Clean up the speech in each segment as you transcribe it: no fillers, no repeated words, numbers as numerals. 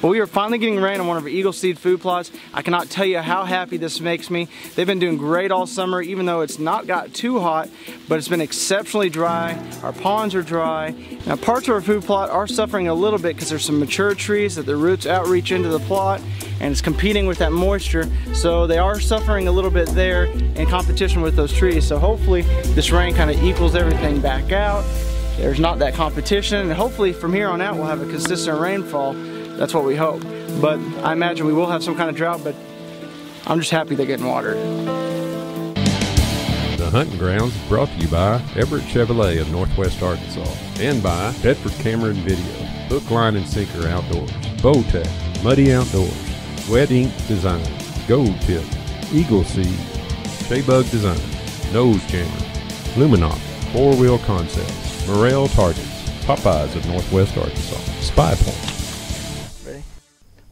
Well, we are finally getting rain on one of our eagleseed food plots. I cannot tell you how happy this makes me. They've been doing great all summer, even though it's not got too hot, but it's been exceptionally dry. Our ponds are dry. Now, parts of our food plot are suffering a little bit because there's some mature trees that the roots outreach into the plot, and it's competing with that moisture. So they are suffering a little bit there in competition with those trees. So hopefully this rain kind of equals everything back out. There's not that competition, and hopefully from here on out we'll have a consistent rainfall. That's what we hope. But I imagine we will have some kind of drought, but I'm just happy they're getting watered. The Hunting Grounds is brought to you by Everett Chevrolet of Northwest Arkansas and by Bedford Camera and Video, Hook, Line, and Sinker Outdoors, bowtech, Muddy Outdoors, Wet Ink Design, Gold Tip, Eagleseed, Shaybug Design, Nosejammer, Lumenok, Four Wheel Concepts, Morel Targets, Popeyes of Northwest Arkansas, Spypoint.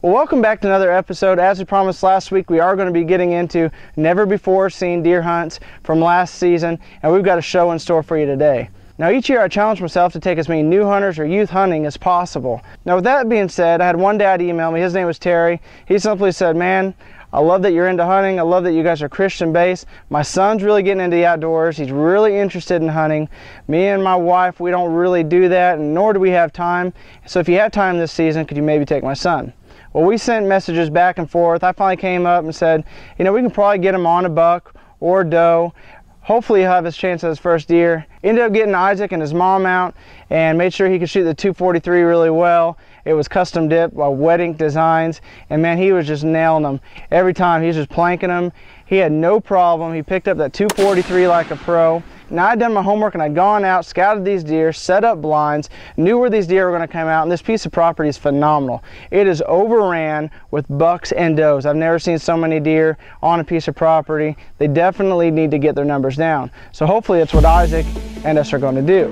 Well, welcome back to another episode. As we promised last week, we are going to be getting into never before seen deer hunts from last season, and we've got a show in store for you today. Now, each year I challenge myself to take as many new hunters or youth hunting as possible. Now, with that being said, I had one dad email me. His name was Terry. He simply said, "Man, I love that you're into hunting. I love that you guys are Christian-based. My son's really getting into the outdoors. He's really interested in hunting. Me and my wife, we don't really do that, and nor do we have time. So if you have time this season, could you maybe take my son?" Well, we sent messages back and forth. I finally came up and said, you know, we can probably get him on a buck or a doe. Hopefully he'll have his chance at his first deer. Ended up getting Isaac and his mom out and made sure he could shoot the 243 really well. It was custom dipped by Wet Ink Designs, and man, he was just nailing them. Every time he was just planking them. He had no problem. He picked up that 243 like a pro. Now, I'd done my homework and I'd gone out, scouted these deer, set up blinds, knew where these deer were going to come out, and this piece of property is phenomenal. It is overran with bucks and does. I've never seen so many deer on a piece of property. They definitely need to get their numbers down. So hopefully it's what Isaac and us are going to do.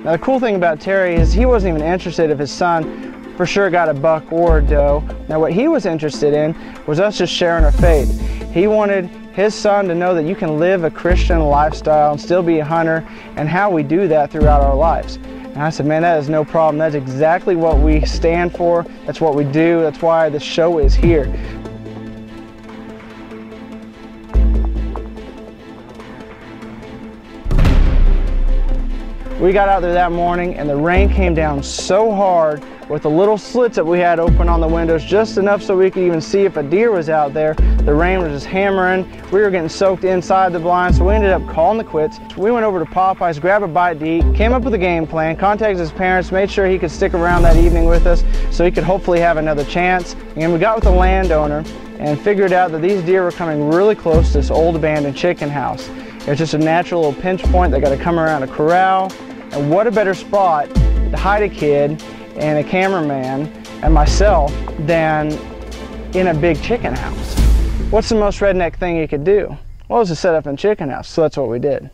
Now, the cool thing about Terry is he wasn't even interested if his son for sure got a buck or a doe. Now, what he was interested in was us just sharing our faith. He wanted his son to know that you can live a Christian lifestyle and still be a hunter, and how we do that throughout our lives. And I said, man, that is no problem. That's exactly what we stand for. That's what we do. That's why the show is here. We got out there that morning and the rain came down so hard with the little slits that we had open on the windows, just enough so we could even see if a deer was out there. The rain was just hammering. We were getting soaked inside the blind, so we ended up calling the quits. We went over to Popeyes, grabbed a bite to eat, came up with a game plan, contacted his parents, made sure he could stick around that evening with us so he could hopefully have another chance. And we got with the landowner and figured out that these deer were coming really close to this old abandoned chicken house. It's just a natural little pinch point. They got to come around a corral. And what a better spot to hide a kid and a cameraman and myself than in a big chicken house. What's the most redneck thing you could do? Well, it was to set up in a chicken house, so that's what we did.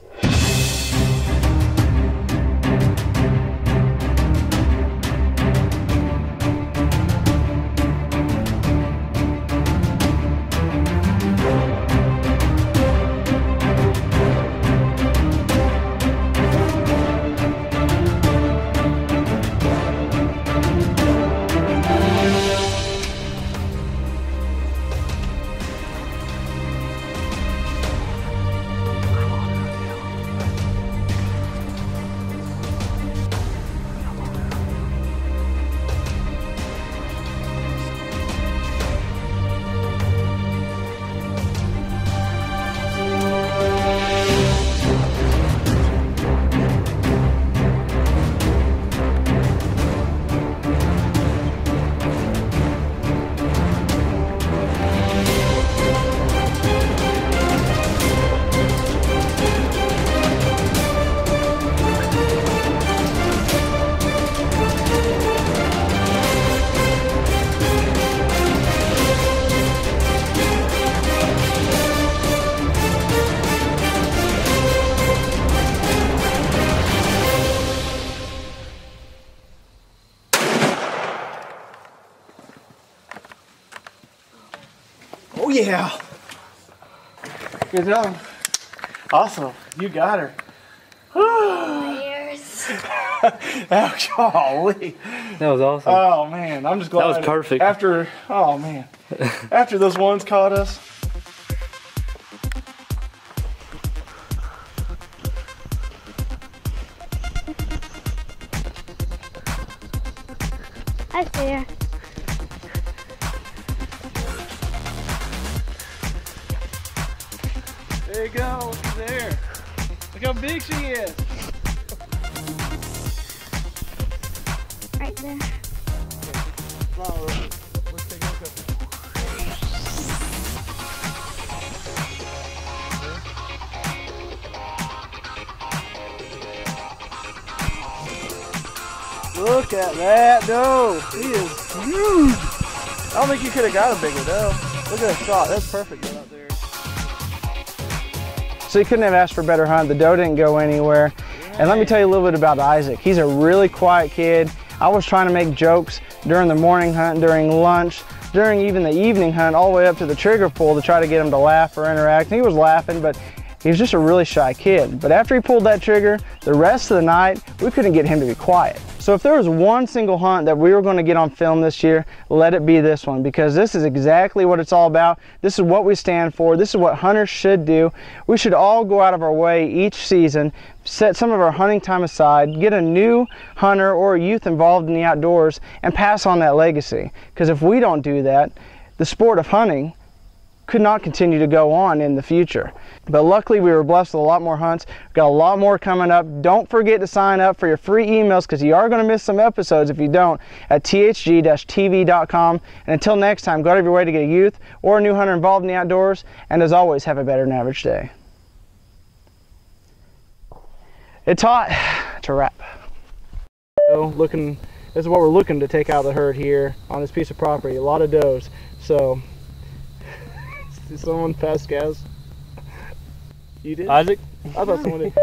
Oh yeah. Good job. Awesome. You got her. Oh, golly. That was awesome. Oh man, I'm just glad. That was perfect. After, oh man, after those ones caught us. Hi there. There you go, she's there. Look how big she is. Right there. Let's take a look at it. Look at that doe. He is huge. I don't think you could have got a bigger doe. Look at that shot. That's perfect right out there. So you couldn't have asked for a better hunt. The doe didn't go anywhere. And let me tell you a little bit about Isaac. He's a really quiet kid. I was trying to make jokes during the morning hunt, during lunch, during even the evening hunt, all the way up to the trigger pull to try to get him to laugh or interact. And he was laughing, but he was just a really shy kid. But after he pulled that trigger, the rest of the night, we couldn't get him to be quiet. So if there was one single hunt that we were going to get on film this year, let it be this one, because this is exactly what it's all about. This is what we stand for. This is what hunters should do. We should all go out of our way each season, set some of our hunting time aside, get a new hunter or a youth involved in the outdoors, and pass on that legacy. Because if we don't do that, the sport of hunting could not continue to go on in the future. But luckily we were blessed with a lot more hunts. We've got a lot more coming up. Don't forget to sign up for your free emails, because you are going to miss some episodes if you don't, at thg-tv.com. And until next time, go out of your way to get a youth or a new hunter involved in the outdoors, and as always, have a better than average day. It's hot. It's a wrap. So this is what we're looking to take out of the herd here on this piece of property. A lot of does. So did someone pass gas? You did? Isaac? I thought someone did.